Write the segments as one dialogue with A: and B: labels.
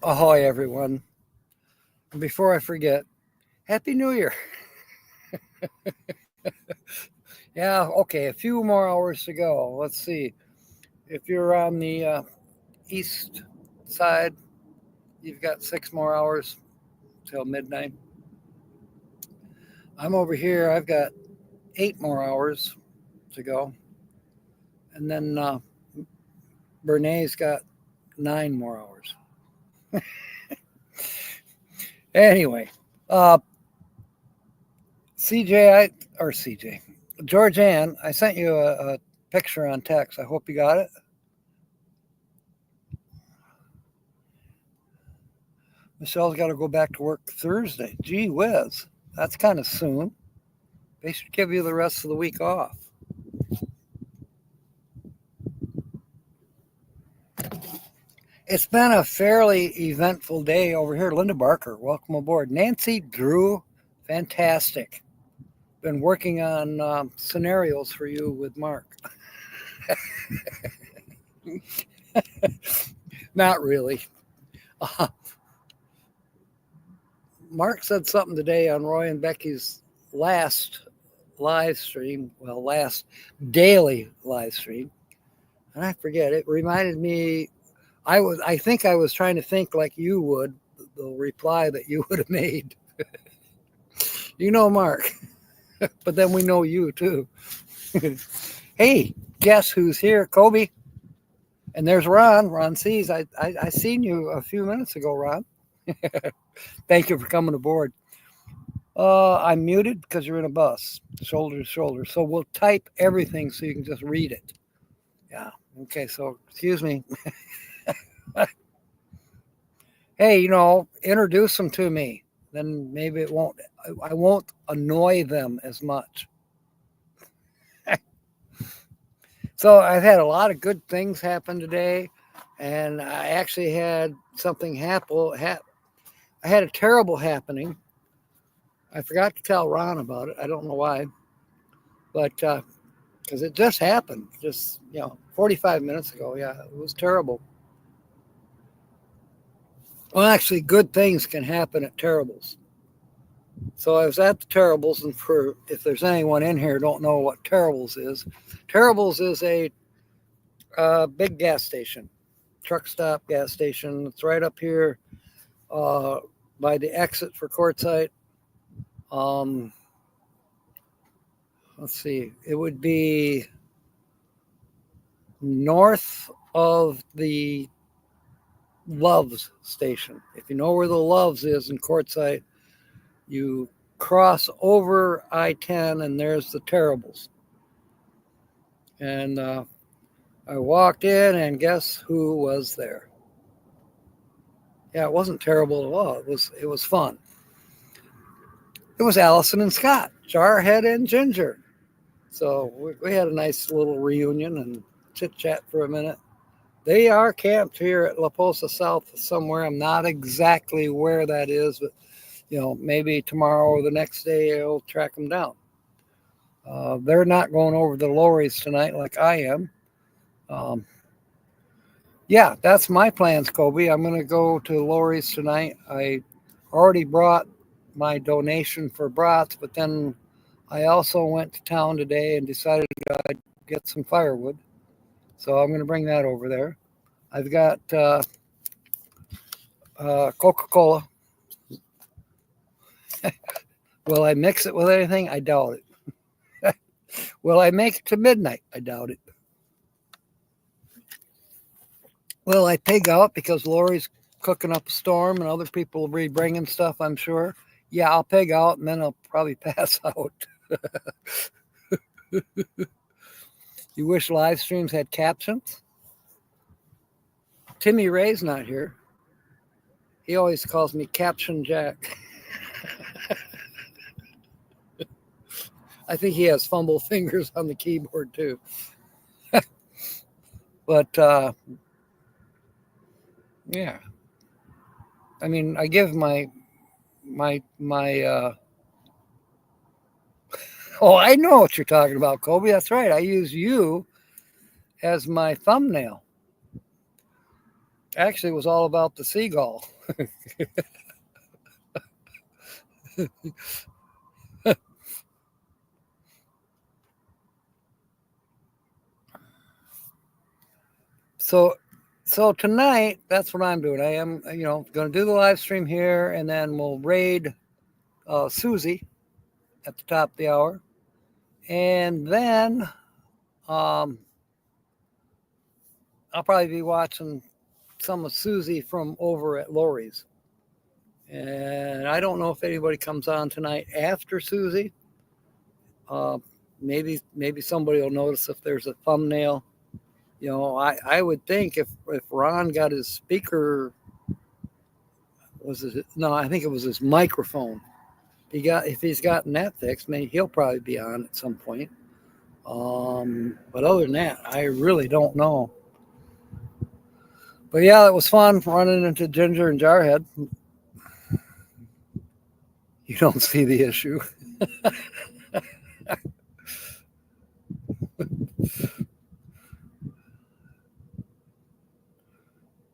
A: Ahoy, everyone. And before I forget, Happy New Year. Yeah, okay, a few more hours to go. Let's see. If you're on the east side, you've got 6 more hours till midnight. I'm over here, I've got 8 more hours to go. And then Bernays got 9 more hours. Anyway, uh, CJ, George Ann, I sent you a picture on text. I hope you got it. Michelle's got to go back to work Thursday. Gee whiz, that's kind of soon. They should give you the rest of the week off. It's been a fairly eventful day over here. Linda Barker, welcome aboard. Nancy Drew, fantastic. Been working on scenarios for you with Mark. Not really. Uh, Mark said something today on Roy and Becky's last live stream, well, last daily live stream, and I forget. It reminded me. I think I was trying to think like you would, the reply that you would have made. You know, Mark, but then we know you too. Hey, guess who's here? Kobe. And there's Ron. Ron sees. I seen you a few minutes ago, Ron. Thank you for coming aboard. I'm muted because you're in a bus, shoulder to shoulder. So we'll type everything so you can just read it. Yeah. Okay. So excuse me. Hey, introduce them to me. Then maybe I won't annoy them as much. So I've had a lot of good things happen today, and I actually had something happen. I had a terrible happening. I forgot to tell Ron about it. I don't know why, but because it just happened, 45 minutes ago. Yeah, it was terrible. Well, actually, good things can happen at terribles. So I was at the Terribles, and if there's anyone in here who don't know what Terribles is a big gas station, truck stop gas station. It's right up here by the exit for Quartzsite. Um, let's see, it would be north of the Loves station. If you know where the Loves is in Quartzsite, you cross over I-10 and there's the Terribles. And I walked in and guess who was there? Yeah, it wasn't terrible at all. It was fun. It was Allison and Scott, Jarhead and Ginger. So we had a nice little reunion and chit chat for a minute. They are camped here at La Posa South somewhere. I'm not exactly where that is, but maybe tomorrow or the next day I'll track them down. They're not going over the Lowrys tonight like I am. Yeah, that's my plans, Kobe. I'm going to go to Lowrys tonight. I already brought my donation for brats, but then I also went to town today and decided I'd get some firewood. So I'm going to bring that over there. I've got Coca-Cola. Will I mix it with anything? I doubt it. Will I make it to midnight? I doubt it. Will I pig out because Lori's cooking up a storm and other people will be bringing stuff, I'm sure? Yeah, I'll pig out and then I'll probably pass out. You wish live streams had captions? Timmy Ray's not here. He always calls me Caption Jack. I think he has fumble fingers on the keyboard too. But yeah, I mean, I give my oh, I know what you're talking about, Kobe. That's right. I use you as my thumbnail. Actually, it was all about the seagull. So, so tonight, that's what I'm doing. I am, going to do the live stream here, and then we'll raid Susie at the top of the hour, and then um, I'll probably be watching some of Susie from over at Lori's. And I don't know if anybody comes on tonight after Susie. Uh, maybe somebody will notice if there's a thumbnail. I would think if Ron got his speaker, no, I think it was his microphone. If he's gotten that fixed, maybe he'll probably be on at some point. But other than that, I really don't know. But yeah, it was fun running into Ginger and Jarhead. You don't see the issue.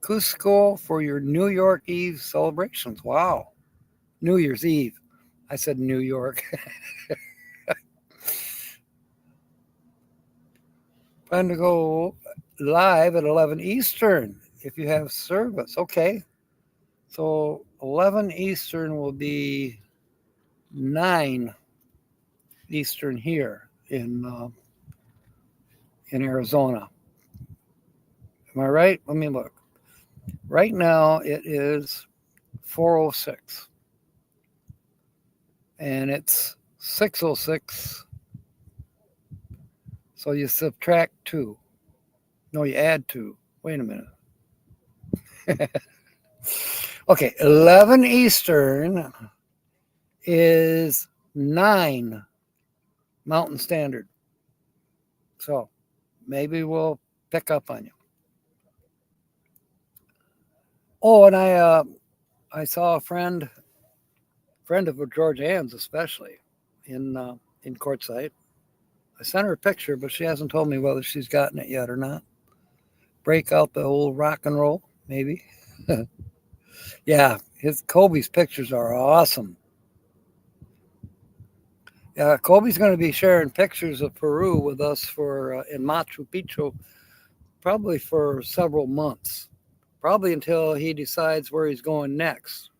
A: Cusco for your New York Eve celebrations. Wow. New Year's Eve. I said New York. Plan to go live at 11 Eastern if you have service. Okay. So 11 Eastern will be 9 Eastern here in Arizona. Am I right? Let me look. Right now it is 4:06. And it's 6:06. So you subtract 2. No, you add 2. Wait a minute. Okay, 11 Eastern is 9 Mountain Standard. So maybe we'll pick up on you. Oh, and I saw a friend of George Ann's especially in Quartzsite. I sent her a picture, but she hasn't told me whether she's gotten it yet or not. Break out the old rock and roll, maybe. Yeah, Kobe's pictures are awesome. Yeah, Kobe's going to be sharing pictures of Peru with us for in Machu Picchu, probably for several months, probably until he decides where he's going next.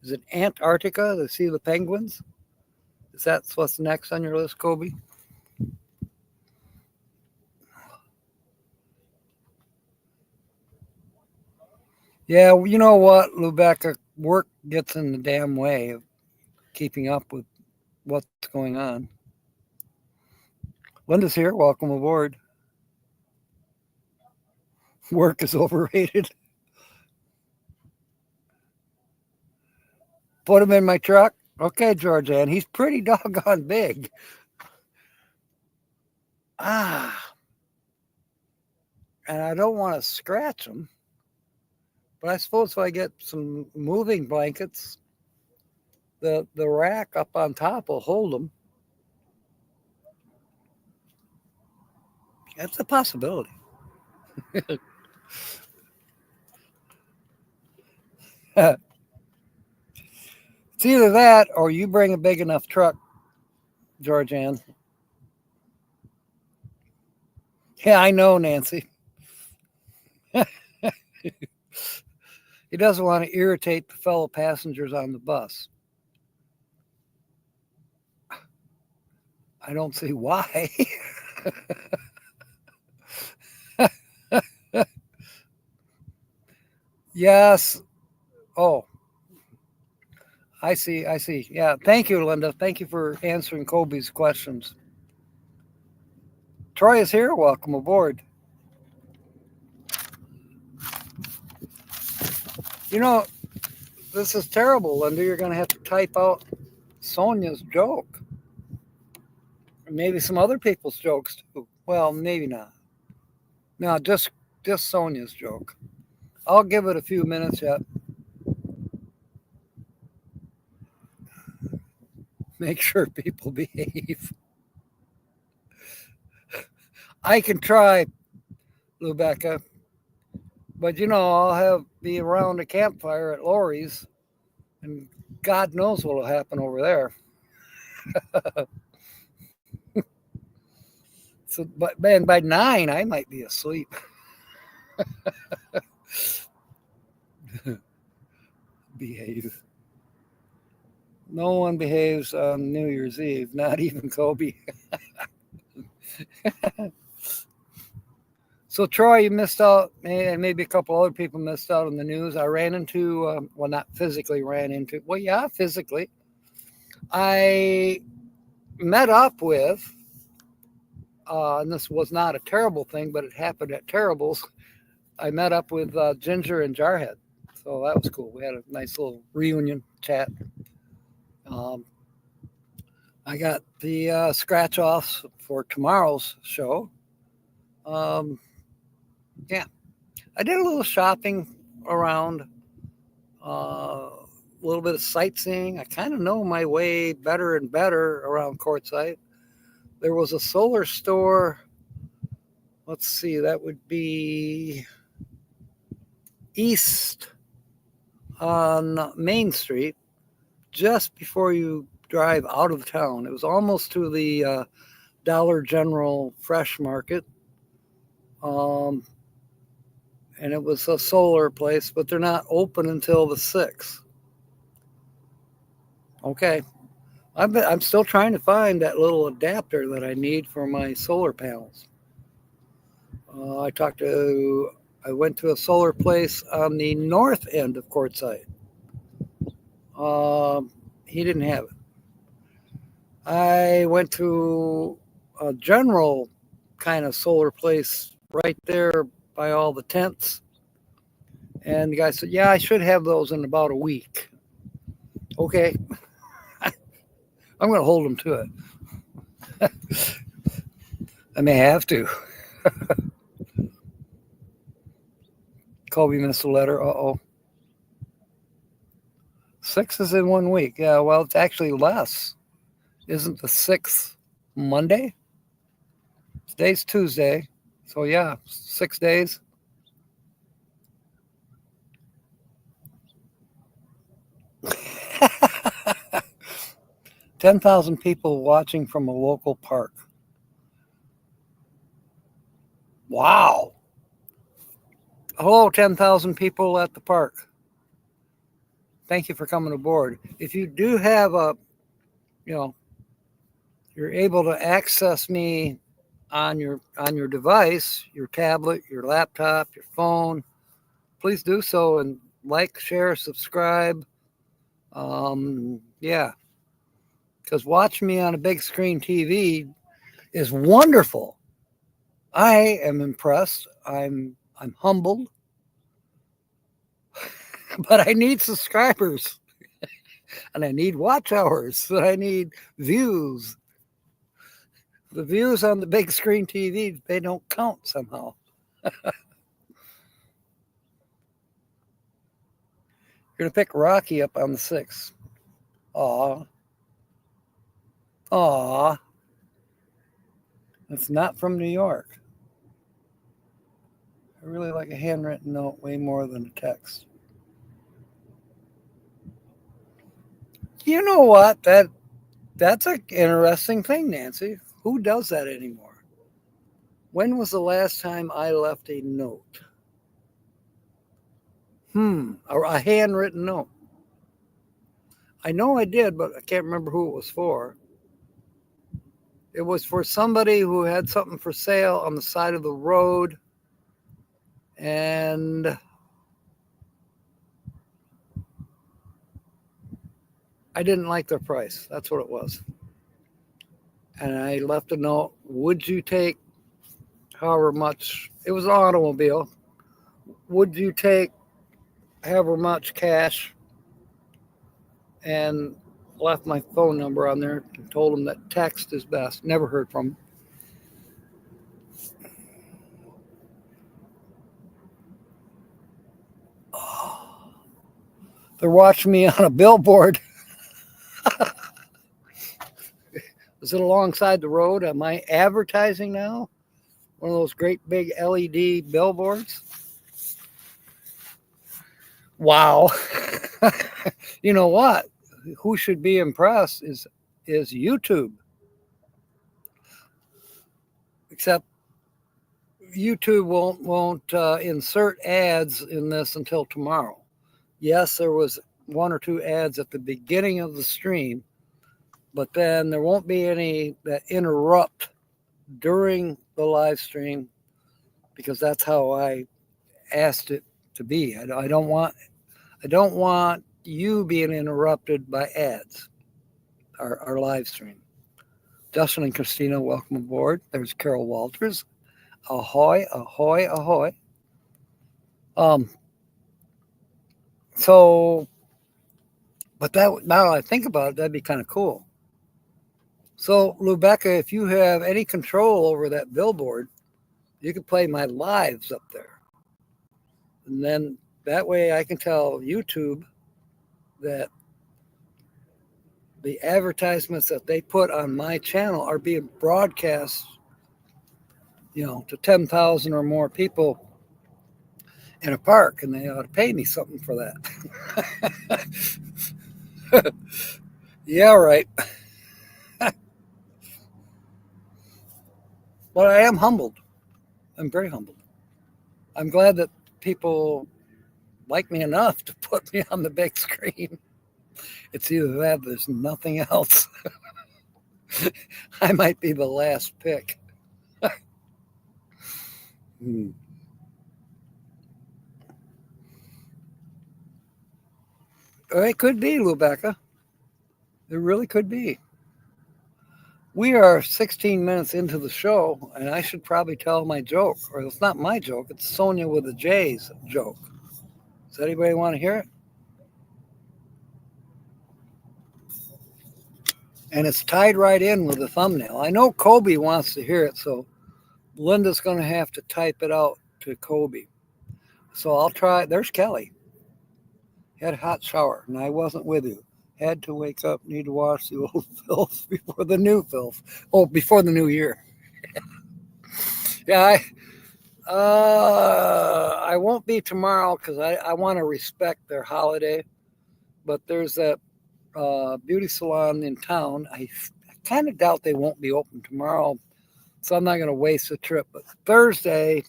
A: Is it Antarctica to see the penguins? Is that what's next on your list, Kobe? Yeah, you know what, Lubeca, work gets in the damn way of keeping up with what's going on. Linda's here. Welcome aboard. Work is overrated. Put him in my truck. Okay, George Ann. He's pretty doggone big. And I don't want to scratch him. But I suppose if I get some moving blankets, the rack up on top will hold them. That's a possibility. It's either that or you bring a big enough truck, George Ann. Yeah, I know, Nancy. He doesn't want to irritate the fellow passengers on the bus. I don't see why. Yes. Oh, I see. Yeah. Thank you, Linda. Thank you for answering Kobe's questions. Troy is here. Welcome aboard. This is terrible, Linda. You're going to have to type out Sonja's joke. Maybe some other people's jokes too. Well, maybe not. No, just Sonja's joke. I'll give it a few minutes yet. Make sure people behave. I can try, Lubeca. But I'll be around a campfire at Lori's, and God knows what'll happen over there. So, but man, by 9, I might be asleep. Behave. No one behaves on New Year's Eve, not even Kobe. So, Troy, you missed out, and maybe a couple other people missed out on the news. I ran into, well, not physically ran into, well, yeah, physically. I met up with, and this was not a terrible thing, but it happened at Terribles. I met up with Ginger and Jarhead. So that was cool. We had a nice little reunion chat. Um, I got the scratch offs for tomorrow's show. Yeah, I did a little shopping around, a little bit of sightseeing. I kind of know my way better and better around Quartzsite. There was a solar store. Let's see, that would be east on Main Street, just before you drive out of town. It was almost to the Dollar General Fresh Market. And it was a solar place, but they're not open until the 6th. Okay. I'm still trying to find that little adapter that I need for my solar panels. I went to a solar place on the north end of Quartzsite. He didn't have it. I went to a general kind of solar place right there by all the tents. And the guy said, yeah, I should have those in about a week. Okay. I'm going to hold him to it. I may have to. Kobe missed a letter. Uh-oh. 6 is in 1 week. Yeah, well, it's actually less. Isn't the 6th Monday? Today's Tuesday. So, yeah, 6 days. $10,000 people watching from a local park. Wow. Hello, 10,000 people at the park. Thank you for coming aboard. If you do have you're able to access me on your device, your tablet, your laptop, your phone, please do so and like, share, subscribe. Yeah. Because watching me on a big screen TV is wonderful. I am impressed. I'm humbled. But I need subscribers. And I need watch hours. And I need views. The views on the big screen TV, they don't count somehow. You're going to pick Rocky up on the 6th. Aw. Aw. It's not from New York. I really like a handwritten note way more than a text. You know what? That's an interesting thing, Nancy. Who does that anymore? When was the last time I left a note? A handwritten note. I know I did, but I can't remember who it was for. It was for somebody who had something for sale on the side of the road. And I didn't like their price. That's what it was. And I left a note. Would you take however much? It was an automobile. Would you take however much cash? And left my phone number on there and told them that text is best. Never heard from them. Oh, they're watching me on a billboard. Is it alongside the road? Am I advertising now? One of those great big LED billboards? Wow. You know what? Who should be impressed is YouTube. Except YouTube won't insert ads in this until tomorrow. Yes, there was one or two ads at the beginning of the stream, but then there won't be any that interrupt during the live stream because that's how I asked it to be. I don't want you being interrupted by ads. Our live stream. Justin and Christina, welcome aboard. There's Carol Walters. Ahoy, ahoy, ahoy. So, but that now I think about it, that'd be kind of cool. So, Rebecca, if you have any control over that billboard, you could play my lives up there. And then that way I can tell YouTube that the advertisements that they put on my channel are being broadcast, to 10,000 or more people in a park, and they ought to pay me something for that. Yeah, right. But I am humbled. I'm very humbled. I'm glad that people like me enough to put me on the big screen. It's either that, there's nothing else. I might be the last pick. It could be, Rebecca. It really could be. We are 16 minutes into the show, and I should probably tell my joke. Or it's not my joke, it's Sonja with a J's joke. Does anybody want to hear it? And it's tied right in with the thumbnail. I know Kobe wants to hear it, so Linda's going to have to type it out to Kobe. So I'll try. There's Kelly. Had a hot shower, and I wasn't with you. Had to wake up, need to wash the old filth before the new filth. Oh, before the new year. Yeah, I won't be tomorrow because I want to respect their holiday. But there's that beauty salon in town. I kind of doubt they won't be open tomorrow, so I'm not going to waste the trip. But Thursday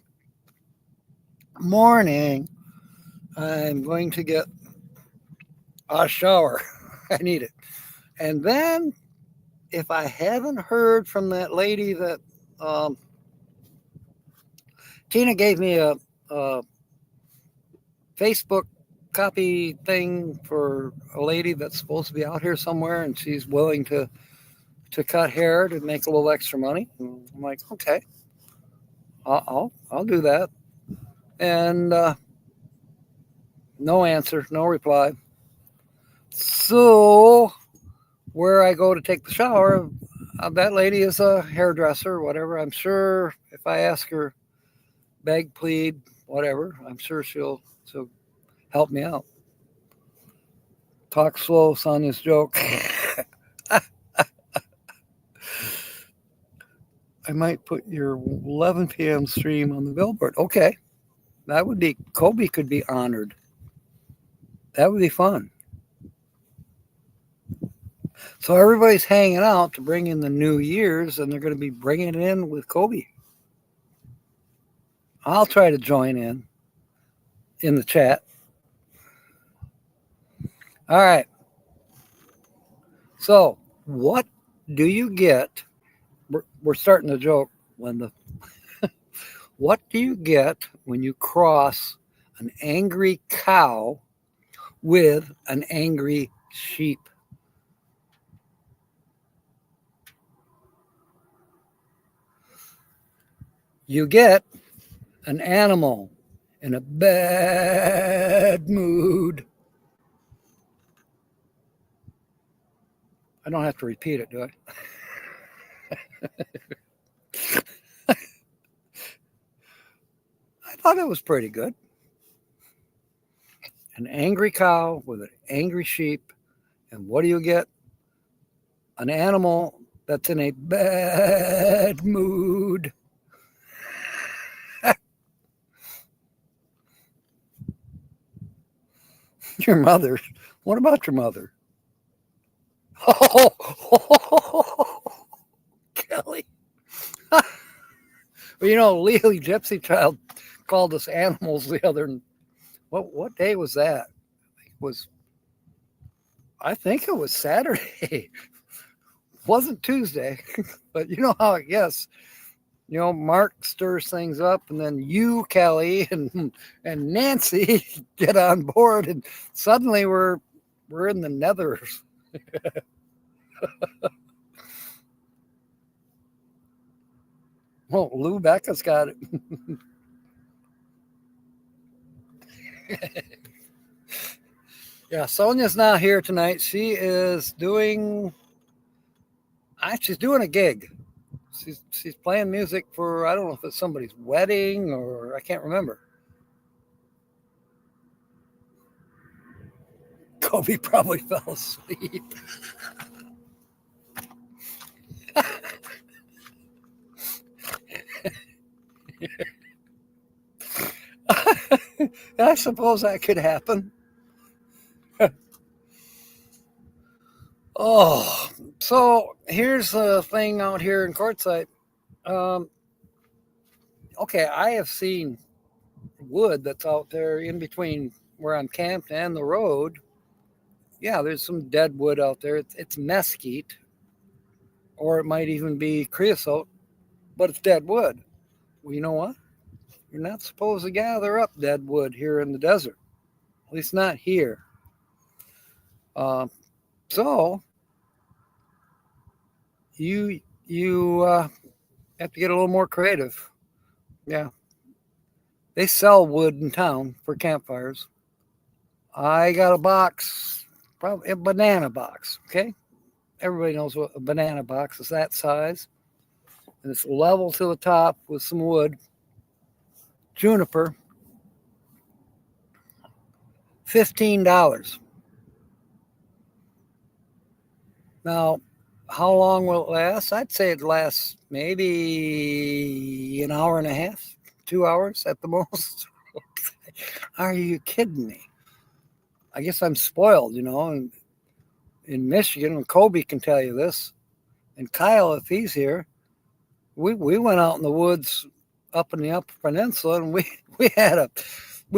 A: morning, I'm going to get a shower. I need it. And then if I haven't heard from that lady that Tina gave me a Facebook copy thing for a lady that's supposed to be out here somewhere, and she's willing to cut hair to make a little extra money. And I'm like, okay, I'll do that. And no answer, no reply. So where I go to take the shower, that lady is a hairdresser or whatever. I'm sure if I ask her, beg, plead, whatever, I'm sure she'll help me out. Talk slow, Sonja's joke. I might put your 11 p.m. stream on the billboard. Okay. That would be, Kobe could be honored. That would be fun. So everybody's hanging out to bring in the New Year's, and they're going to be bringing it in with Kobe. I'll try to join in the chat. All right. So what do you get? We're starting the joke, Linda. What do you get when you cross an angry cow with an angry sheep? You get an animal in a bad mood. I don't have to repeat it, do I? I thought it was pretty good. An angry cow with an angry sheep. And what do you get? An animal that's in a bad mood. Your mother. What about your mother? Oh, Kelly. Well, Lily Gypsy Child called us animals the other. What day was that? It was I think it was Saturday. Wasn't Tuesday, but you know how it gets. Mark stirs things up, and then you, Kelly, and Nancy get on board, and suddenly we're in the nethers. Well, Lou Becca's got it. Yeah, Sonja's not here tonight. She is she's doing a gig. She's playing music for, I don't know if it's somebody's wedding or I can't remember. Kobe probably fell asleep. I suppose that could happen. Oh, so here's the thing out here in Quartzsite. Um, okay, I have seen wood that's out there in between where I'm camped and the road. Yeah, there's some dead wood out there. It's mesquite, or it might even be creosote, but it's dead wood. Well, you know what? You're not supposed to gather up dead wood here in the desert, at least not here. Uh, so you have to get a little more creative. Yeah, they sell wood in town for campfires. I got a box, probably a banana box. Okay, everybody knows what a banana box is, that size, and it's level to the top with some wood. Juniper, $15. Now, how long will it last? I'd say it lasts maybe an hour and a half, 2 hours at the most. Are you kidding me? I guess I'm spoiled, and in Michigan, and Kobe can tell you this, and Kyle, if he's here, we went out in the woods up in the Upper Peninsula, and we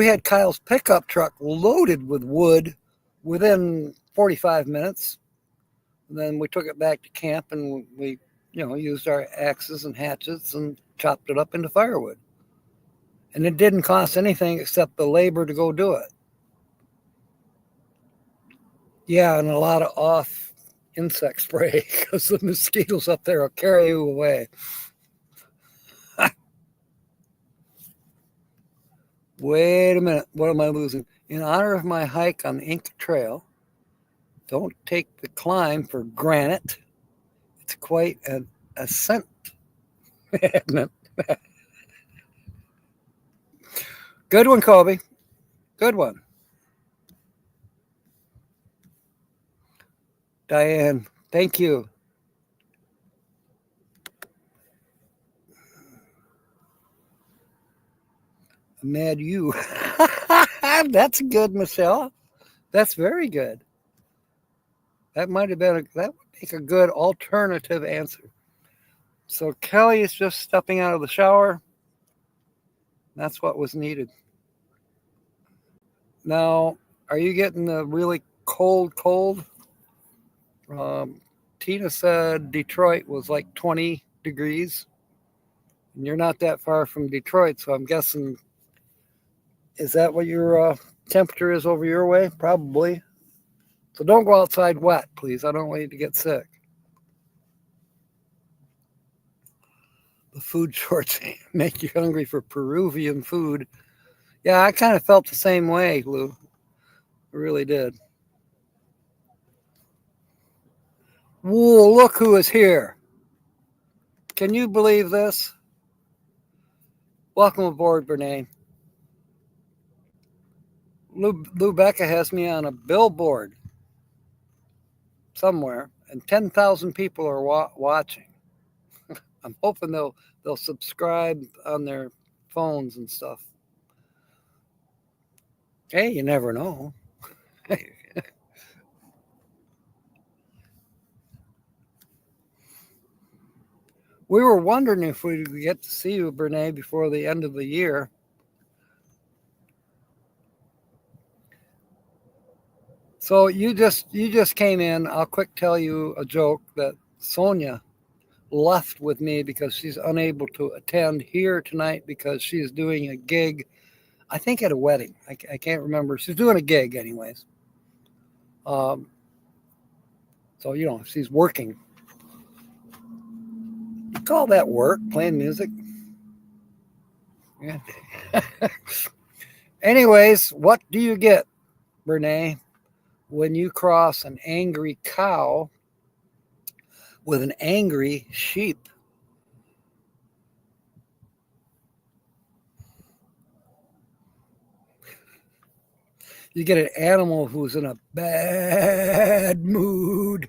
A: had Kyle's pickup truck loaded with wood within 45 minutes. And then we took it back to camp, and we used our axes and hatchets and chopped it up into firewood. And it didn't cost anything except the labor to go do it. Yeah, and a lot of off insect spray because the mosquitoes up there will carry you away. Wait a minute, what am I losing? In honor of my hike on the Inca Trail, don't take the climb for granted. It's quite an ascent. Good one, Kobe. Good one. Diane, thank you. Mad you. That's good, Michelle. That's very good. That might have been that would make a good alternative answer. So Kelly is just stepping out of the shower. That's what was needed. Now, are you getting the really cold? Um, Tina said Detroit was like 20 degrees. And you're not that far from Detroit, so I'm guessing, is that what your temperature is over your way? Probably. So don't go outside wet, please. I don't want you to get sick. The food shorts make you hungry for Peruvian food. Yeah, I kind of felt the same way, Lou. I really did. Whoa, look who is here. Can you believe this? Welcome aboard, Bernay. Lou Becca has me on a billboard somewhere, and 10,000 people are watching. I'm hoping they'll subscribe on their phones and stuff. Hey, you never know. We were wondering if we would get to see you, Brene, before the end of the year. So you just came in. I'll quick tell you a joke that Sonja left with me because she's unable to attend here tonight because she's doing a gig, I think at a wedding. I can't remember. She's doing a gig anyways. Um, so, she's working. You call that work, playing music? Yeah. Anyways, what do you get, Brene, when you cross an angry cow with an angry sheep? You get an animal who's in a bad mood.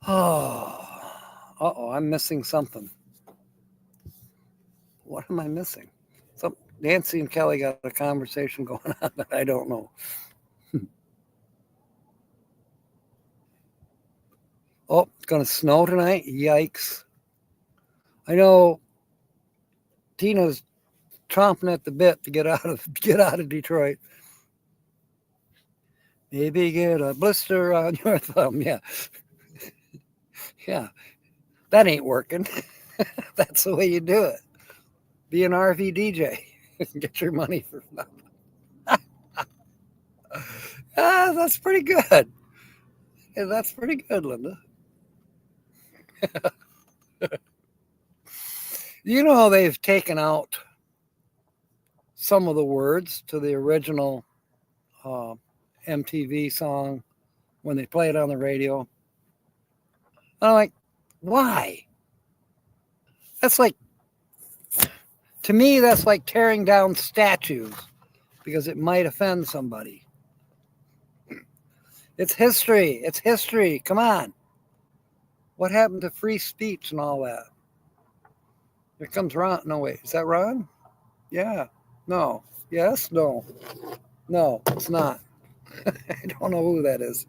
A: Oh, I'm missing something. What am I missing? Nancy and Kelly got a conversation going on that I don't know. Oh, it's going to snow tonight? Yikes. I know Tina's chomping at the bit to get out of Detroit. Maybe get a blister on your thumb. Yeah. Yeah. That ain't working. That's the way you do it. Be an RV DJ. Get your money for nothing. That's pretty good. Yeah, that's pretty good, Linda. You know how they've taken out some of the words to the original MTV song when they play it on the radio? I'm like, why? That's like, to me, that's like tearing down statues because it might offend somebody. It's history. It's history. Come on. What happened to free speech and all that? Here comes Ron. No, wait. Is that Ron? Yeah. No. Yes? No. No, it's not. I don't know who that is.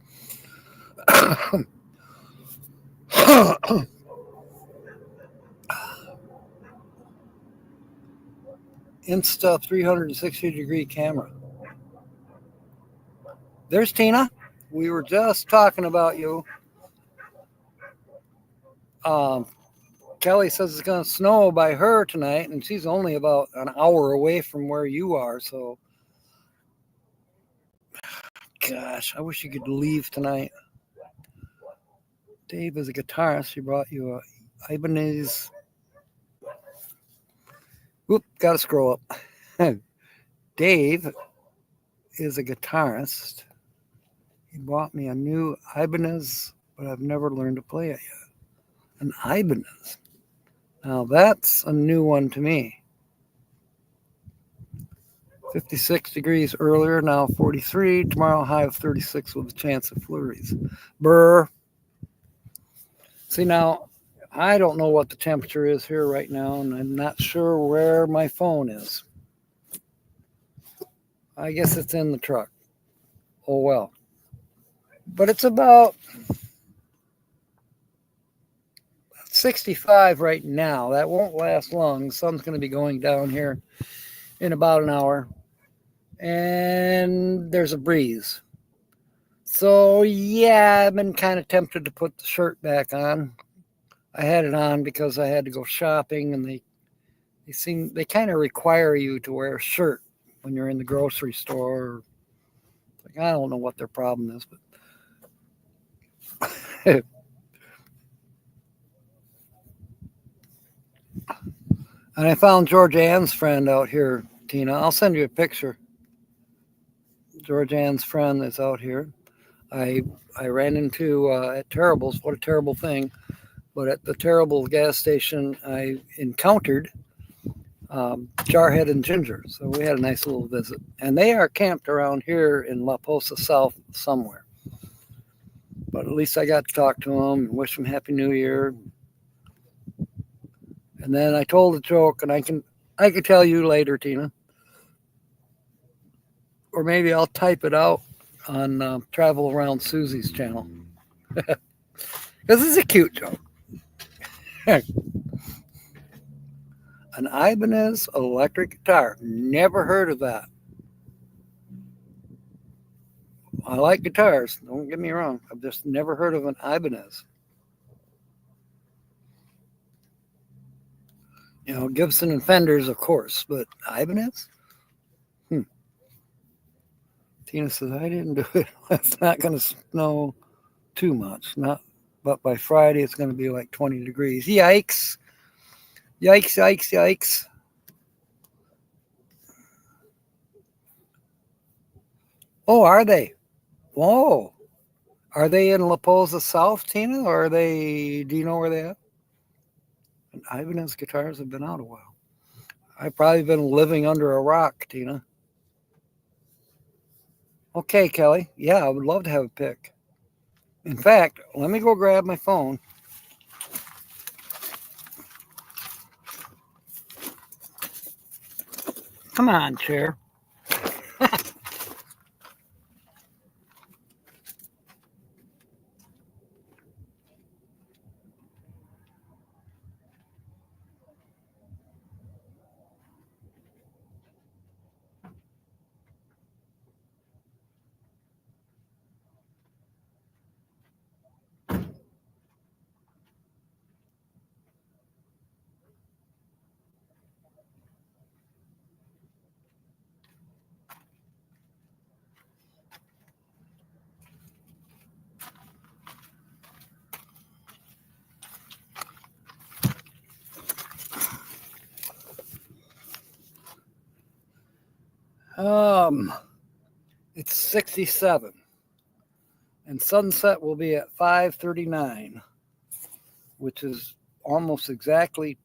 A: Insta 360-degree camera. There's Tina. We were just talking about you. Kelly says it's going to snow by her tonight, and she's only about an hour away from where you are. So, gosh, I wish you could leave tonight. Dave is a guitarist. He brought you a Ibanez. Whoop, got to scroll up. Dave is a guitarist. He bought me a new Ibanez, but I've never learned to play it yet. An Ibanez. Now that's a new one to me. 56 degrees earlier, now 43. Tomorrow high of 36 with a chance of flurries. Brr. See, now, I don't know what the temperature is here right now, and I'm not sure where my phone is. I guess it's in the truck. Oh, well. But it's about 65 right now. That won't last long. The sun's going to be going down here in about an hour. And there's a breeze. So, yeah, I've been kind of tempted to put the shirt back on. I had it on because I had to go shopping, and they kind of require you to wear a shirt when you're in the grocery store. Like, I don't know what their problem is, but and I found George Ann's friend out here, Tina. I'll send you a picture. George Ann's friend is out here. I ran into at Terrible's. What a terrible thing. But at the Terrible gas station, I encountered Jarhead and Ginger. So we had a nice little visit. And they are camped around here in La Posa South somewhere. But at least I got to talk to them and wish them Happy New Year. And then I told a joke, and I could tell you later, Tina. Or maybe I'll type it out on Travel Around Susie's channel. This is a cute joke. An Ibanez electric guitar. Never heard of that. I like guitars. Don't get me wrong. I've just never heard of an Ibanez. You know, Gibson and Fenders, of course, but Ibanez? Tina says, I didn't do it. It's not going to snow too much. But by Friday, it's going to be like 20 degrees. Yikes. Yikes, yikes, yikes. Oh, are they? Whoa. Are they in La Posa South, Tina? Or are they, do you know where they are? And Ibanez guitars have been out a while. I've probably been living under a rock, Tina. Okay, Kelly. Yeah, I would love to have a pick. In fact, let me go grab my phone. Come on, chair. It's 67, and sunset will be at 5:39, which is almost exactly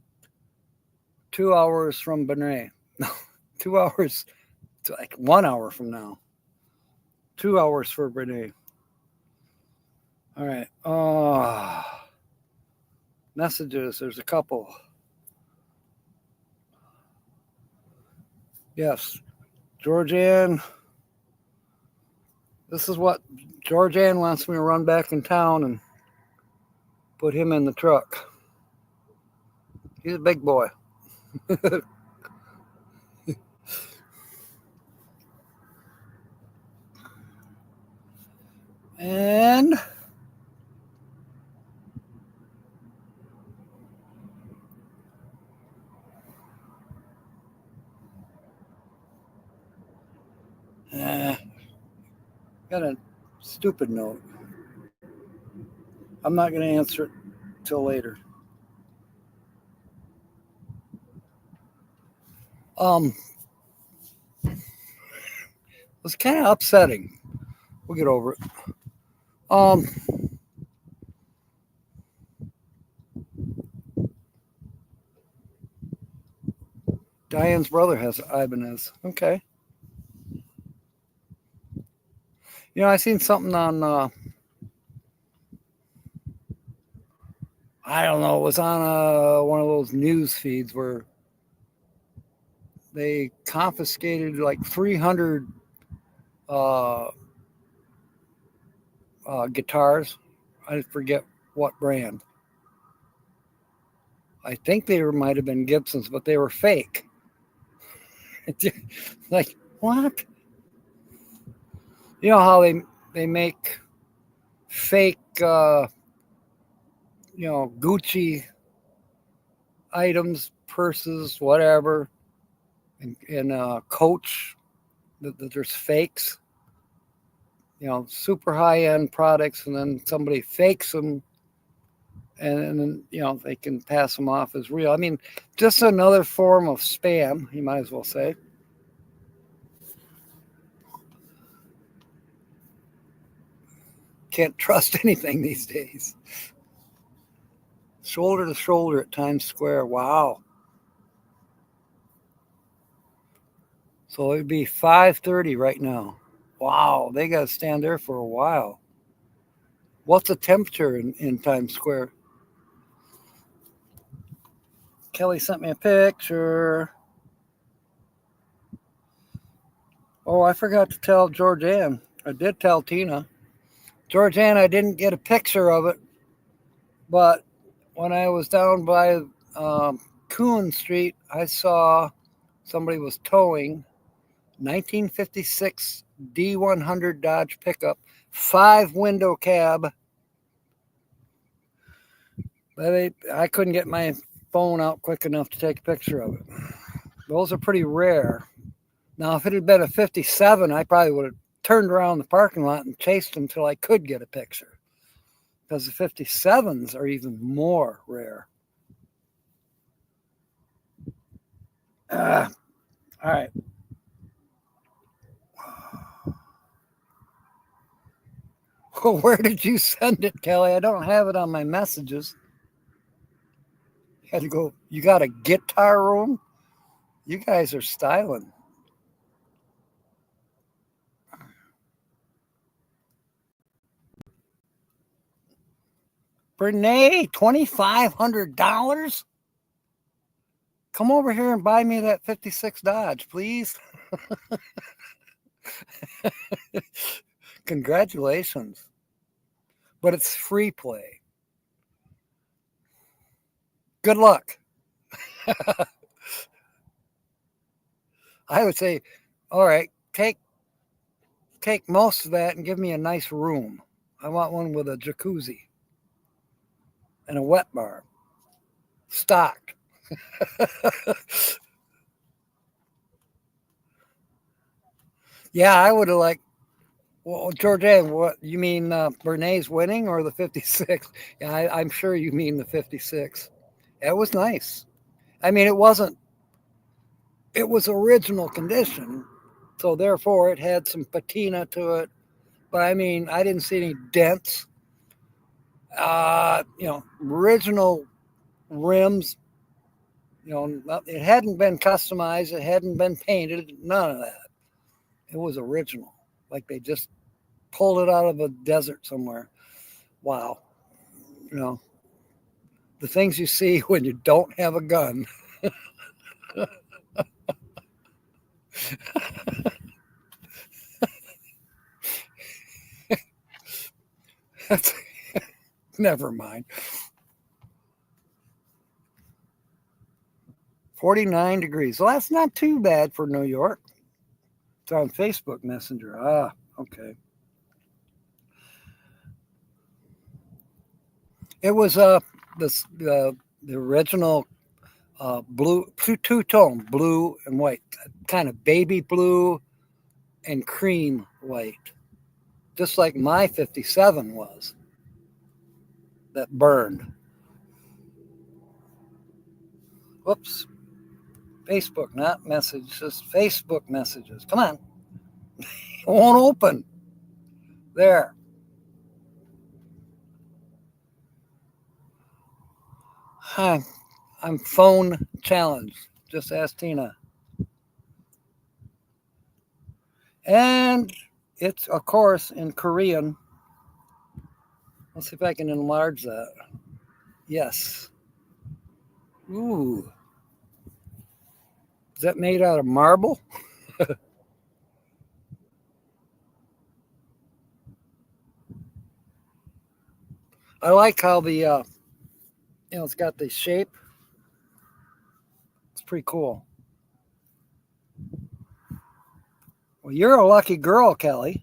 A: 2 hours from Benet. 2 hours, it's like 1 hour from now. 2 hours for Benet. All right. Messages. There's a couple. Yes, Georgianne. This is what Georgianne wants me to run back in town and put him in the truck. He's a big boy. And got a stupid note. I'm not going to answer it till later. It was kind of upsetting. We'll get over it. Diane's brother has Ibanez. Okay. You know, I seen something on, I don't know, it was on one of those news feeds where they confiscated like 300 guitars. I forget what brand. I think they might have been Gibsons, but they were fake. Like, what? You know how they make fake, Gucci items, purses, whatever, and Coach. That there's fakes, super high end products, and then somebody fakes them, and then they can pass them off as real. I mean, just another form of spam, you might as well say. Can't trust anything these days. Shoulder to shoulder at Times Square. Wow. So it'd be 5:30 right now. Wow, they got to stand there for a while. What's the temperature in Times Square? Kelly sent me a picture. Oh, I forgot to tell Georgianne. I did tell Tina. Georgianne, I didn't get a picture of it, but when I was down by Coon Street, I saw somebody was towing 1956 D100 Dodge pickup, 5-window cab. But I couldn't get my phone out quick enough to take a picture of it. Those are pretty rare. Now, if it had been a 57, I probably would have turned around the parking lot and chased them until I could get a picture. Because the 57s are even more rare. All right. Well, where did you send it, Kelly? I don't have it on my messages. Had to go. You got a guitar room? You guys are styling. Renee, $2,500? Come over here and buy me that 56 Dodge, please. Congratulations. But it's free play. Good luck. I would say, all right, take most of that and give me a nice room. I want one with a jacuzzi and a wet bar. Stocked. Yeah, I would have liked. Well, Georgianne, what you mean? Bernays winning or the 56? Yeah, I'm sure you mean the 56. It was nice. I mean, it wasn't. It was original condition, so therefore it had some patina to it. But I mean, I didn't see any dents. Original rims. It hadn't been customized. It hadn't been painted. None of that. It was original, like they just pulled it out of a desert somewhere. Wow. You know, the things you see when you don't have a gun. Never mind. 49 degrees. Well, that's not too bad for New York. It's on Facebook Messenger. Ah, okay. It was the original blue, two-tone, blue and white, kind of baby blue and cream white, just like my 57 was that burned. Whoops. Facebook, not messages, Facebook messages. Come on. It won't open. There. Hi. I'm phone challenged. Just ask Tina. And it's, of course, in Korean. Let's see if I can enlarge that. Yes. Ooh. Is that made out of marble? I like how it's got the shape. It's pretty cool. Well, you're a lucky girl, Kelly.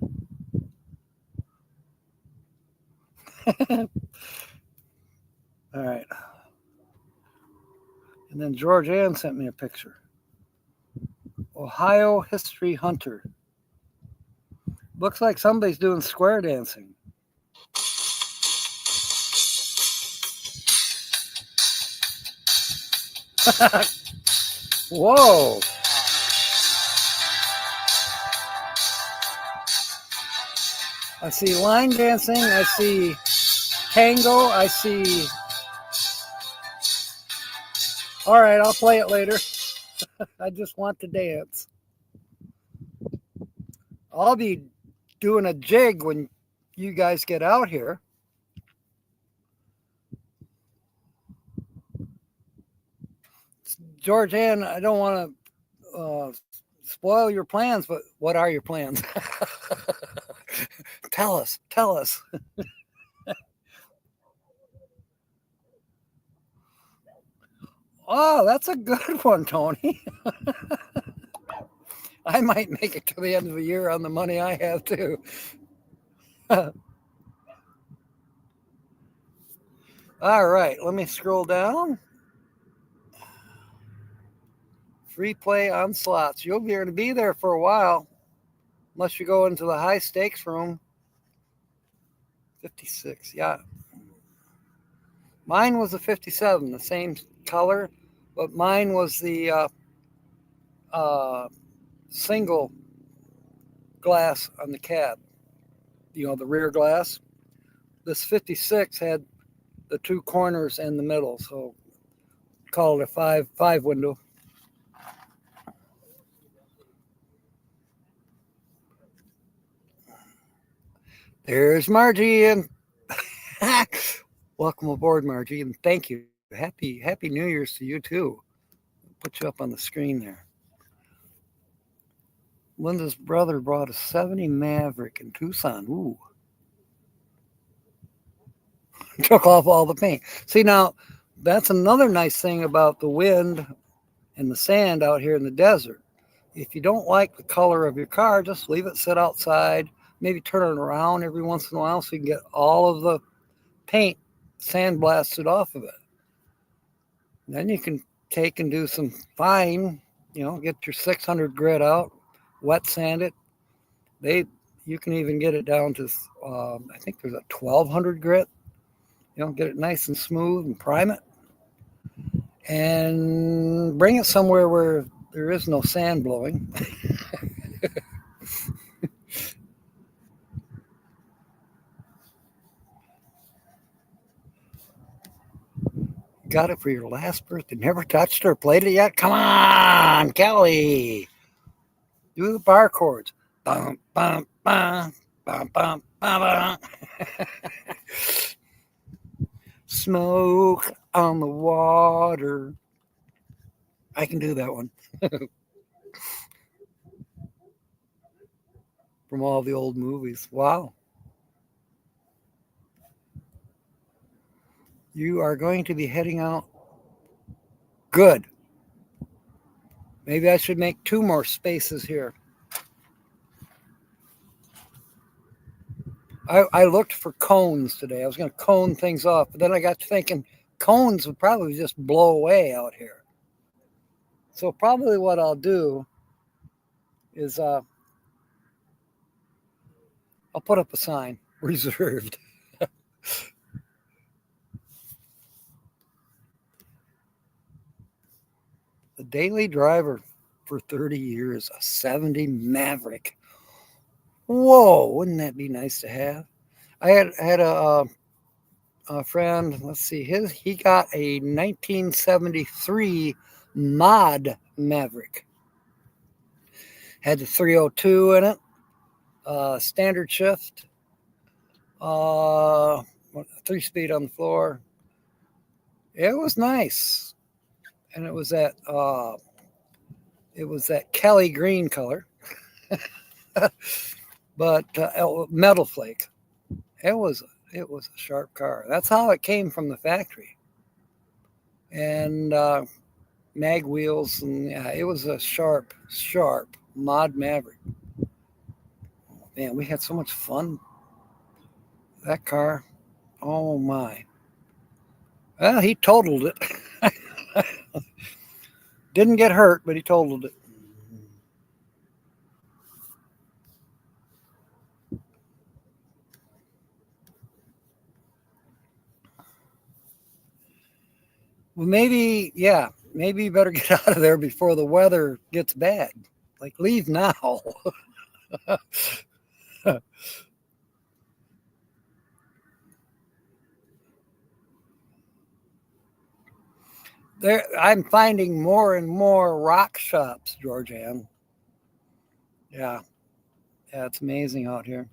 A: All right. And then Georgianne sent me a picture. Ohio History Hunter. Looks like somebody's doing square dancing. Whoa. I see line dancing. I see tango. I see. All right, I'll play it later. I just want to dance. I'll be doing a jig when you guys get out here. Georgianne, I don't want to spoil your plans, but what are your plans? Tell us. Tell us. Oh, that's a good one, Tony. I might make it to the end of the year on the money I have too. All right, let me scroll down. Free play on slots. You'll be able to be there for a while, unless you go into the high stakes room. 56, yeah. Mine was a 57, the same color, but mine was the uh, single glass on the cab, the rear glass. This 56 had the two corners and the middle, so call it a five window. There's Margie, and welcome aboard, Margie, and thank you. Happy New Year's to you too. Put you up on the screen there. Linda's brother brought a 70 Maverick in Tucson. Ooh. Took off all the paint. See, now, that's another nice thing about the wind and the sand out here in the desert. If you don't like the color of your car, just leave it sit outside. Maybe turn it around every once in a while so you can get all of the paint sandblasted off of it. Then you can take and do some fine, get your 600 grit out, wet sand it. You can even get it down to, I think there's a 1200 grit. Get it nice and smooth and prime it. And bring it somewhere where there is no sand blowing. Got it for your last birthday. Never touched or played it yet? Come on, Kelly. Do the bar chords. Bum, bum, bum, bum, bum, bum, bum. Smoke on the water. I can do that one. From all the old movies. Wow. You are going to be heading out. Good. Maybe I should make 2 more spaces here. I looked for cones today. I was going to cone things off, but then I got to thinking cones would probably just blow away out here. So probably what I'll do is I'll put up a sign, reserved. The daily driver for 30 years, a 70 Maverick. Whoa, wouldn't that be nice to have? I had a friend. Let's see, he got a 1973 Mod Maverick. Had the 302 in it, standard shift, 3-speed on the floor. It was nice, and it was that Kelly green color, but metal flake. It was a sharp car. That's how it came from the factory, and mag wheels, and yeah, it was a sharp Mod Maverick. Man, we had so much fun. That car, oh my. Well, he totaled it. Didn't get hurt, but he totaled it. Well, maybe you better get out of there before the weather gets bad. Like, leave now. I'm finding more and more rock shops, Georgianne. Yeah, it's amazing out here.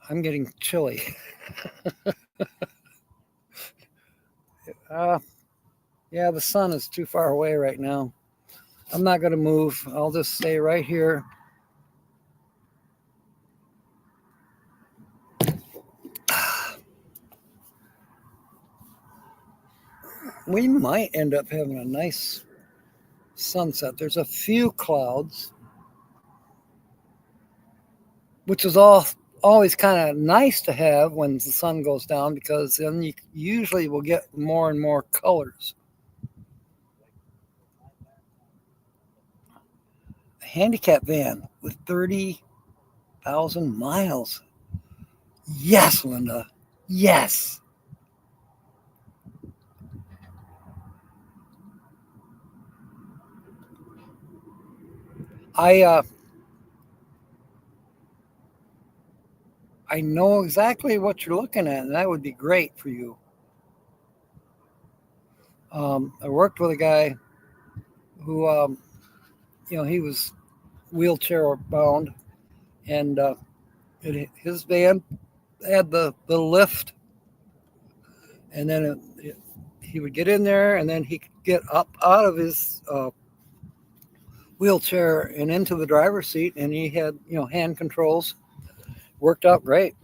A: I'm getting chilly. Yeah, the sun is too far away right now. I'm not going to move. I'll just stay right here. We might end up having a nice sunset. There's a few clouds, which is always kind of nice to have when the sun goes down, because then you usually will get more and more colors. A handicap van with 30,000 miles. Yes, Linda. Yes. I know exactly what you're looking at, and that would be great for you. I worked with a guy who, he was wheelchair bound, and his van had the lift, and then he would get in there, and then he could get up out of his wheelchair and into the driver's seat, and he had hand controls. Worked out great.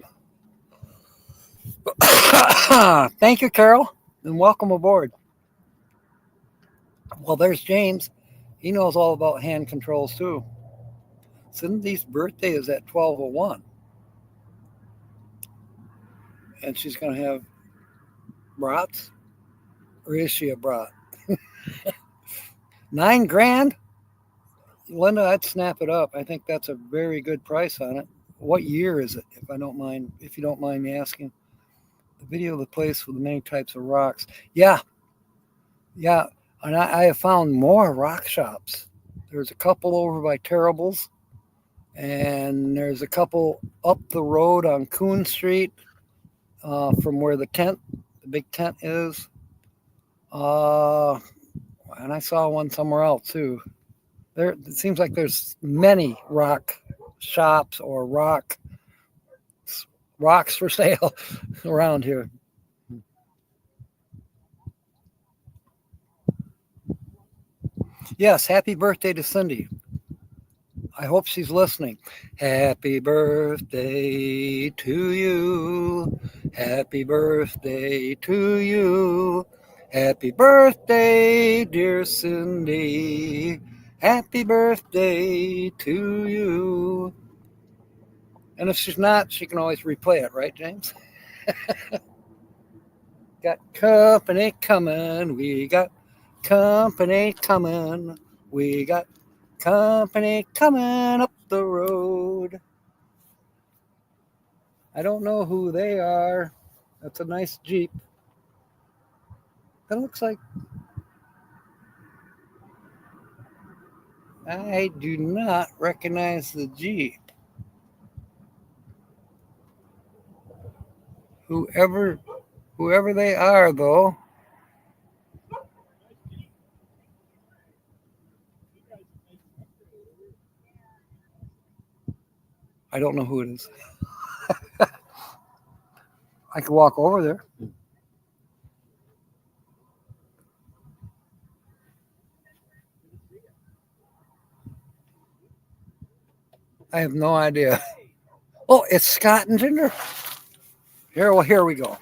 A: Thank you, Carol, and welcome aboard. Well, there's James. He knows all about hand controls too. Cindy's birthday is at 12:01, and she's going to have brats, or is she a brat? $9,000, Linda. I'd snap it up. I think that's a very good price on it. What year is it, if you don't mind me asking? The video of the place with the many types of rocks. Yeah, and I have found more rock shops. There's a couple over by Terrible's, and there's a couple up the road on Coon Street, from where the big tent is. And I saw one somewhere else too. It seems like there's many rock shops or rocks for sale around here. Yes, happy birthday to Cindy. I hope she's listening. Happy birthday to you. Happy birthday to you. Happy birthday, dear Cindy. Happy birthday to you. And if she's not, she can always replay it, right, James? Got company coming. We got company coming. We got company coming up the road. I don't know who they are. That's a nice Jeep. That looks like... I do not recognize the Jeep. Whoever they are, though. I don't know who it is. I could walk over there. I have no idea. Oh, it's Scott and Ginger. Here we go.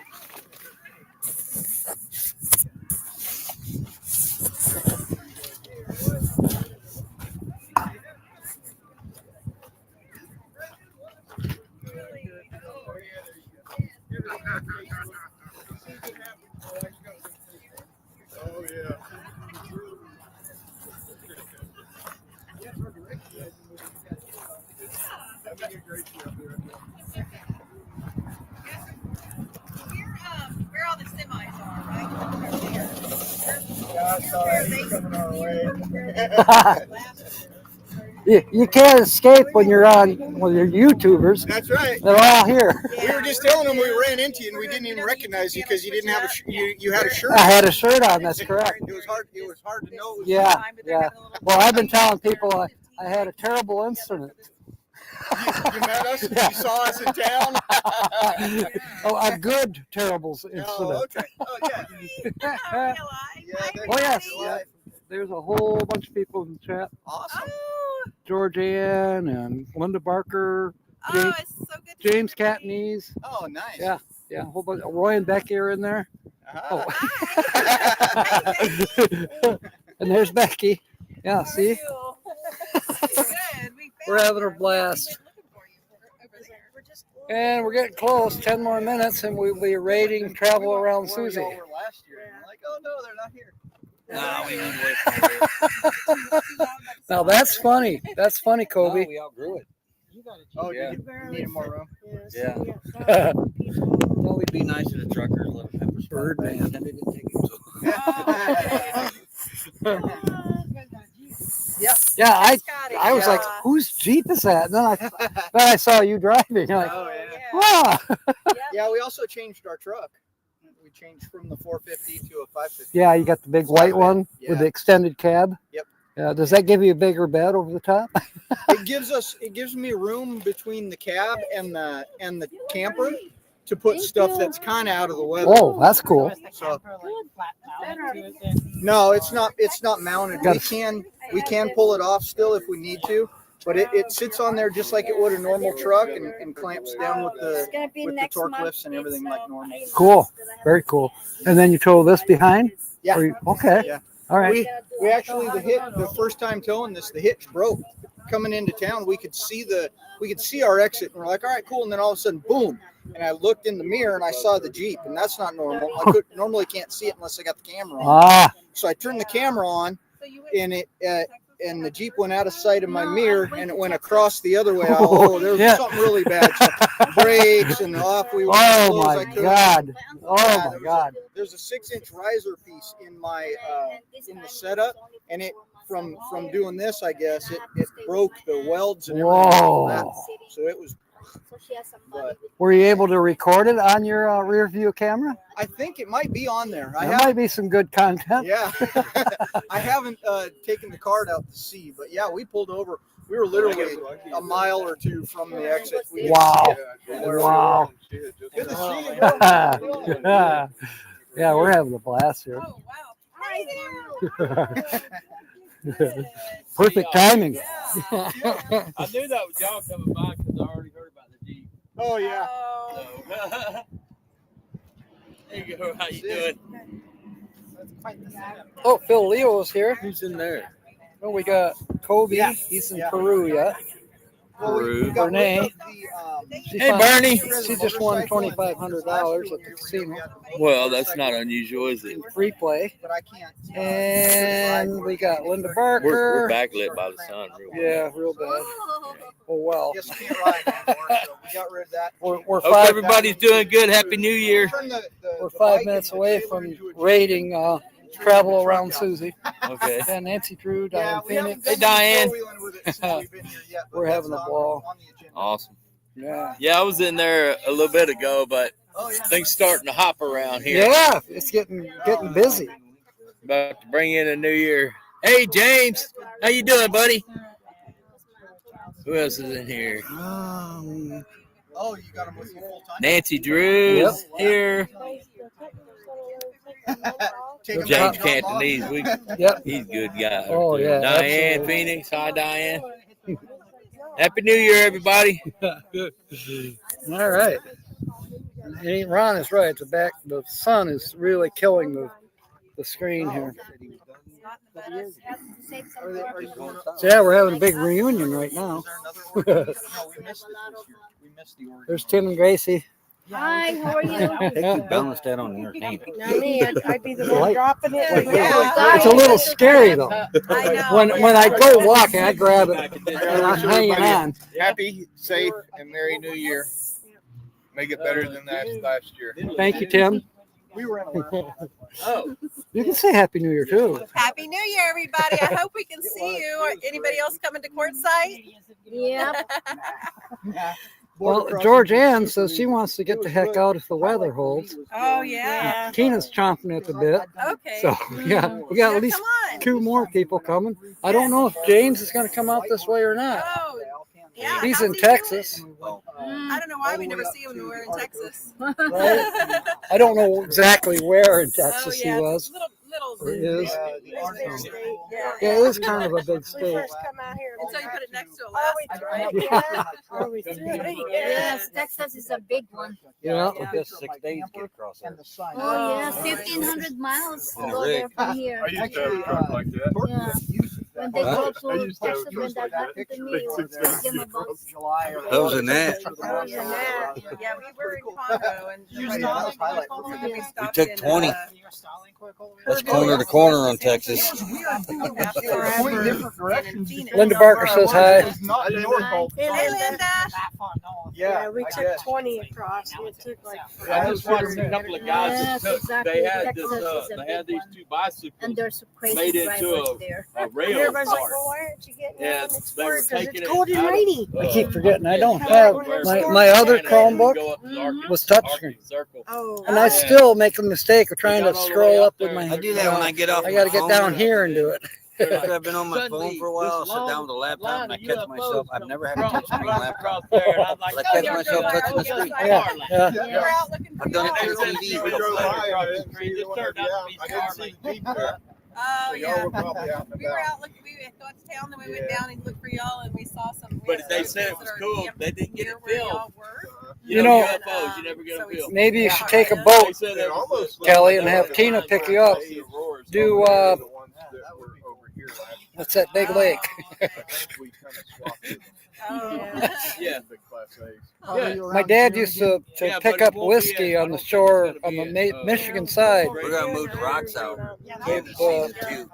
A: Oh, yeah. Where all the semis are, right? Yeah, I saw that. He's coming our way. You can't escape when you're YouTubers. That's right. They're all here. We were just telling them we ran into you and we didn't even recognize you because you didn't have you had a shirt. I had a shirt on. That's correct. It was hard to know. Yeah. Well, I've been telling people I had a terrible instrument.
B: You met us? You saw us in town?
A: Oh, a good terribles incident.
B: Oh, okay. Oh, yeah.
A: Oh, yes. Yeah. There's a whole bunch of people in the chat.
B: Awesome.
A: George Ann and Linda Barker, James,
C: it's so good to
A: James
C: see everybody.
A: Catneys.
B: Oh, nice.
A: Yeah, a whole bunch. Roy and Becky are in there.
B: Uh-huh.
A: Oh.
C: Hi.
A: And there's Becky. Yeah, see?
C: Good.
A: We're having a blast. And we're getting close. 10 more minutes, and we'll be rating Travel Around Susie.
B: Where we were last year. And we're like, oh, no, they're not here.
D: No, we moved away from it.
A: Now that's funny. That's funny,
D: No,
A: Kobe.
D: we outgrew it.
B: Oh,
D: Yeah.
B: did you need more room?
D: Yeah. Thought we'd be nice to the truckers, let them have a
A: Bird
D: spot,
A: man.
D: and they didn't take it.
A: Yeah, I
C: I
A: was like, whose Jeep is that? And then I saw you driving. I'm like,
B: Oh, yeah.
A: wow.
B: Yeah, we also changed our truck. We changed from the 450 to a 550.
A: Yeah, you got the big white one with the extended cab.
B: Yep.
A: Does that give you a bigger bed over the top?
B: It gives me room between the cab and the camper to put stuff that's kind of out of the weather.
A: Oh, that's cool.
B: So, no, it's not mounted. We can pull it off still if we need to, but it sits on there just like it would a normal truck and clamps down with the torque lifts and everything like normal.
A: Cool. Very cool. And then you tow this behind?
B: Yeah.
A: Okay.
B: Yeah.
A: All right.
B: We actually the first time towing this, the hitch broke. Coming into town, we could see our exit, and we're like, all right, cool. And then all of a sudden, boom! And I looked in the mirror and I saw the Jeep, and that's not normal. I normally can't see it unless I got the camera on. So I turned the camera on, and and the Jeep went out of sight of my mirror, and it went across the other way. Oh, there was something really bad. So brakes and off we went.
A: Oh my God! Oh my God!
B: There's a 6-inch riser piece in my in the setup, and it from doing this, I guess it broke the welds and everything.
A: Whoa!
B: So it was. But
A: Were you able to record it on your rear view camera?
B: I think it might be on there.
A: There might be some good content.
B: Yeah. I haven't taken the card out to see, but yeah, we pulled over. We were literally a mile or two from the exit.
A: Wow! Wow!
B: Good to see you.
A: Yeah, we're having a blast here.
C: Oh, wow. Hi there.
A: Perfect timing.
E: I knew that was y'all coming by because I already heard about the Jeep.
B: Oh yeah.
C: Oh.
E: There you go. How you doing?
A: Oh, Phil Leo's here.
D: Who's in there?
A: Oh, we got Kobe.
B: Yeah.
A: He's in Peru yet.
D: Peru.
B: got rid
A: Bernie.
B: of the,
D: Hey, Bernie.
A: She just won $2,500 at the casino.
D: Well, that's not unusual, is it?
A: Free play.
B: But I can't.
A: And we got Linda
D: We're
A: Barker.
D: backlit by the sun. Real
A: Yeah, real bad. Oh, well.
B: Guess we can't ride anymore, so we got rid of that.
A: We're
D: Hope
A: five,
D: everybody's doing good. Happy New Year.
A: we're 5 minutes away from rating Travel Around Susie.
D: Okay.
A: And Nancy Drew, Diane Phoenix.
D: Hey, Diane.
A: We're having a ball.
D: Awesome.
A: Yeah.
D: Yeah, I was in there a little bit ago, but things starting to hop around here.
A: Yeah, it's getting busy.
D: About to bring in a new year. Hey, James. How you doing, buddy? Who else is in here?
B: Oh, you got him with you full time?
D: Nancy Drew's
A: Yep.
D: here.
B: Take him
D: James
B: out.
D: Cantonese.
A: Yep.
D: He's a good guy.
A: Oh, yeah,
D: Diane
A: absolutely.
D: Phoenix. Hi, Diane. Happy New Year, everybody.
A: All right. And Ron is right. The sun is really killing the screen here. So yeah, we're having a big reunion right now.
B: No, we missed it this year. We missed the order.
A: There's Tim and Gracie.
F: Hi, how are you?
D: They could balance that on entertainment.
F: Not me. I'd be the one dropping it.
C: Yeah.
A: It's a little scary though.
C: I know.
A: When I go walking, I grab it and I'm hanging on.
G: Happy, safe, and Merry New Year. Make it better than that last year.
A: Thank you, Tim.
B: We were in a
D: Oh,
A: You can say Happy New Year too.
C: Happy New Year, everybody. I hope we can see you. Or anybody else coming to Quartzsite?
F: Yep.
A: Well, George Ann says she wants to get the heck out if the weather holds.
C: Oh, yeah.
A: Tina's chomping at the bit.
C: Okay.
A: So yeah, we got at least
C: Come on.
A: 2 more people coming. I don't know if James is going to come out this way or not.
C: Oh, Yeah,
A: He's
C: how's
A: in
C: he
A: Texas.
C: doing? I don't know why we never see him when we're in Texas.
A: Right? I don't know exactly where in
C: Oh
A: Texas
C: yeah,
A: he was.
C: little.
A: Or is.
C: Yeah.
A: Yeah, it is kind of a big
F: We
A: state.
F: first come out here.
C: Until you put it next to
F: Are we
C: Alaska,
F: through
C: right?
F: it yet? Are we through it yet?
H: Yes, Texas is a big one.
A: Yeah.
C: Yeah.
I: Just 6 days get across there.
H: Oh, yes,
C: Oh,
H: 1,500 miles to
I: In a
H: go
I: rig.
H: there from here.
E: I used to have a truck like that.
H: Yeah. When they
A: Huh?
H: go
E: I
H: to
E: used to have a
H: Texas, when
E: truck
H: that
E: like that.
H: happened to me, it was them about
I: Those and that.
C: Yeah, we were in Congo and
B: You
C: we
B: stopped?
C: stopped
I: took
C: in,
I: 20. That's corner to corner on Texas.
B: Point different directions.
A: Linda Barker says hi.
B: It's not north.
C: Hey, Linda.
F: Yeah, we
B: I
F: took
B: guess.
F: 20 across. And it took like.
E: I just watched a couple of guys
H: Yes,
E: that took.
H: exactly.
E: They had
H: Texas
E: this.
H: is a
E: They had
H: big
E: these
H: one.
E: two bicycles.
H: And there's some crazy
E: Made it to
H: drivers there.
E: a
F: And
E: rail
F: everybody's like,
E: car.
F: well, why aren't you getting
E: Yeah,
F: out and
E: they were
F: explore? Because
E: taking
F: it's
E: it
F: cold and
E: out of,
F: rainy.
A: I keep forgetting I don't
E: out
A: have
E: of where
A: my other
E: Canada, and
A: Chromebook
E: go up to the Arctic-
A: was touchscreen.
E: Arctic Circle.
F: Oh.
A: And I
E: Yeah.
A: still make the mistake of trying
E: They
A: to
E: got all the
A: scroll
E: way
A: up
E: up
A: with
E: there.
A: my.
I: I do that when I get off
A: I
I: my
A: got to get
I: phone.
A: down here and do it.
I: After I've been on my phone
E: Suddenly,
I: for a while,
E: this
I: I sit down with the laptop and I catch myself. I've never had a touchscreen laptop.
E: There, and I'm like,
I: But I
E: "Oh,
I: catch
E: you're
I: myself
E: good.
I: touching the
E: I'll
I: screen.
E: go
A: Yeah,
E: Starlink."
A: yeah.
C: We were out looking for
I: I've done it
C: y'all.
I: through TV.
G: We drove by, I didn't
E: This
G: see you
E: turned out to be
G: I didn't see
E: Starlink.
G: the Jeep there.
C: Oh
G: So y'all
C: yeah.
G: were probably out and
C: We were
G: about.
C: out looking. We had gone to town, then we went down and looked for y'all, and we saw some. we
E: But
C: had
E: they
C: some
E: said it
C: things
E: was
C: that are
E: cool.
C: near-
E: They didn't get
C: near
E: it
C: where
E: filmed.
C: y'all were.
A: You know-
E: UFOs, you never get
C: So
E: a
C: we-
E: film.
A: Maybe you should take a
E: They
A: boat,
E: said
G: It
E: there was
G: almost
E: a-
A: Kelly, and
E: there
A: have
E: was a
A: Tina
E: line
A: pick
E: where
A: you up.
E: the Aurors
A: do,
E: over there.
G: The ones that were over here last
A: what's that big lake?
G: I think we kind of swapped it.
C: Oh.
E: Yeah.
G: The Class A's.
E: Yeah.
A: My dad used to
E: Yeah,
A: pick
E: but it
A: up
E: won't be
A: whiskey
E: at- I
A: on the
E: don't think
A: shore
E: it's gonna
A: on the
E: be at,
A: Michigan side.
I: We're gonna move the rocks out. Kansas
A: Uh,
I: City too.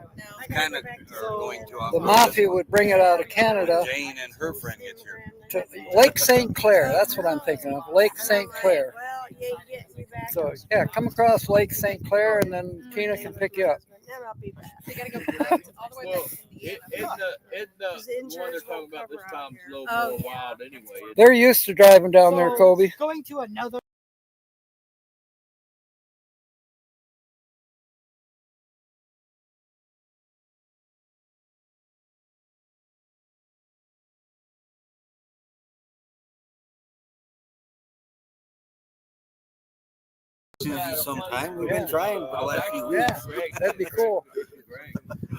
I: Kind of are going to.
A: The mafia would bring it out of Canada
I: Jane and her friend gets here.
A: to Lake St. Clair. That's what I'm thinking of. Lake St. Clair.
F: Well, yeah, you get me back.
A: So yeah, come across Lake St. Clair, and then Tina can pick you up.
F: Then I'll be back.
C: So you gotta go all the way
E: Well,
C: back to Indiana.
E: Isn't the
F: Because the
E: one they're
F: insurance
E: talking
F: won't
E: about this
F: cover out
E: time's a
F: here.
E: little
C: Oh,
E: more
C: yeah.
E: wild anyway.
A: They're used to driving down there, Kobe.
J: Going to another.
I: Sometime we've been trying for the last few
A: Yeah,
I: weeks.
A: that'd be cool.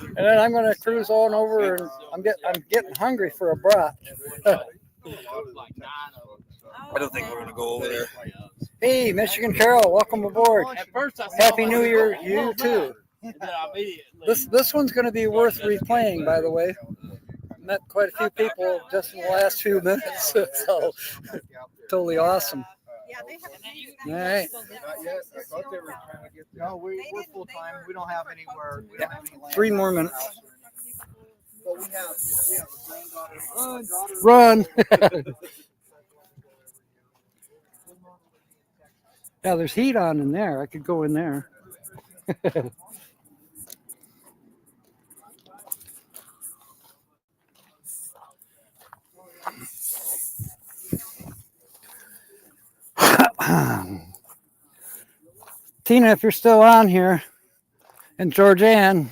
A: And then I'm gonna cruise on over, and I'm getting hungry for a brat.
I: I don't think we're gonna go over there.
A: Hey, Michigan Carol, welcome aboard.
E: At first I saw
A: Happy
E: my
A: New Year,
E: phone,
A: you too.
E: and then I immediately-
A: This one's gonna be worth replaying, by the way. Met quite a few people just in the last few minutes, so totally awesome.
C: Yeah, they have.
A: All right.
G: Not yet. I thought they were trying to get
B: No, we're full time. We don't have anywhere. We don't have any land.
A: 3 more minutes.
B: But we have a granddaughter.
A: Run. Yeah, there's heat on in there. I could go in there. Tina, if you're still on here, and Georgianne,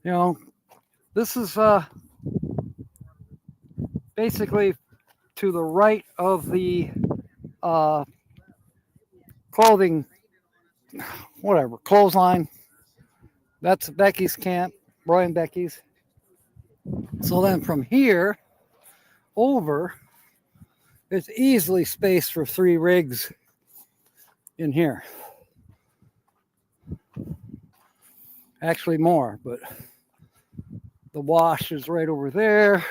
A: you know, this is basically to the right of the clothing, whatever, clothesline. That's Becky's camp, Roy and Becky's. So then from here over, it's easily space for 3 rigs in here. Actually more, but the wash is right over there.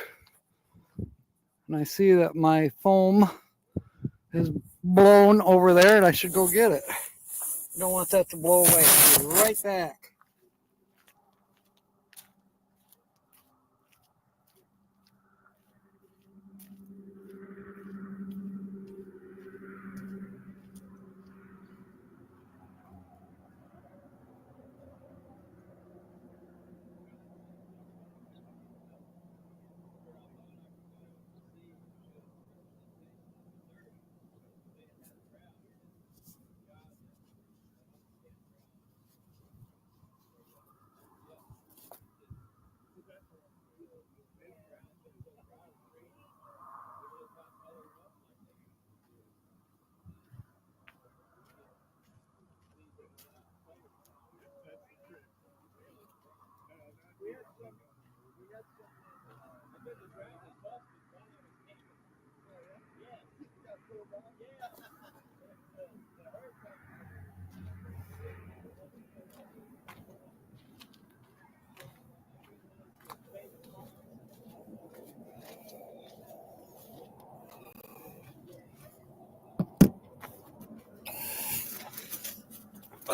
A: And I see that my foam is blown over there, and I should go get it. I don't want that to blow away. I'll be right back.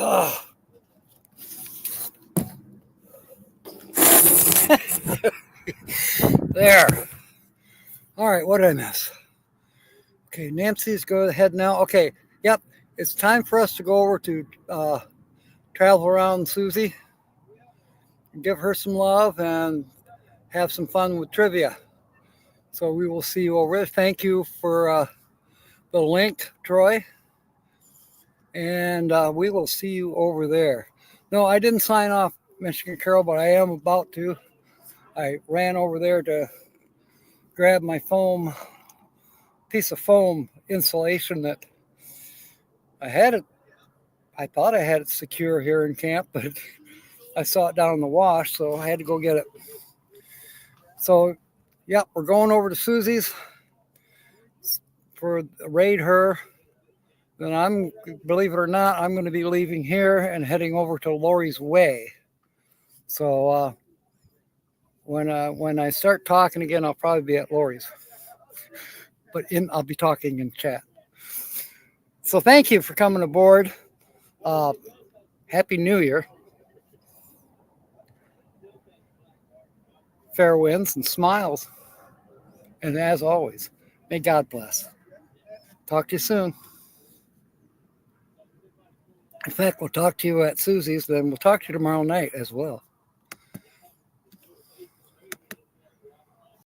A: Ugh. There. All right, what did I miss? Okay, Nancy's go ahead now. Okay, yep, it's time for us to go over to travel around Susie, give her some love, and have some fun with trivia. So we will see you over there. Thank you for the link, Troy, and we will see you over there. No, I didn't sign off Michigan Carol, but I am about to. I ran over there to grab my piece of foam insulation that I had it. I thought I had it secure here in camp, but I saw it down in the wash, so I had to go get it. So, yeah, we're going over to Susie's for raid her. Then believe it or not, I'm going to be leaving here and heading over to Lori's Way. So when I start talking again, I'll probably be at Lori's, but I'll be talking in chat. So thank you for coming aboard. Happy New Year. Fair winds and smiles. And as always, may God bless. Talk to you soon. In fact, we'll talk to you at Susie's, then we'll talk to you tomorrow night as well.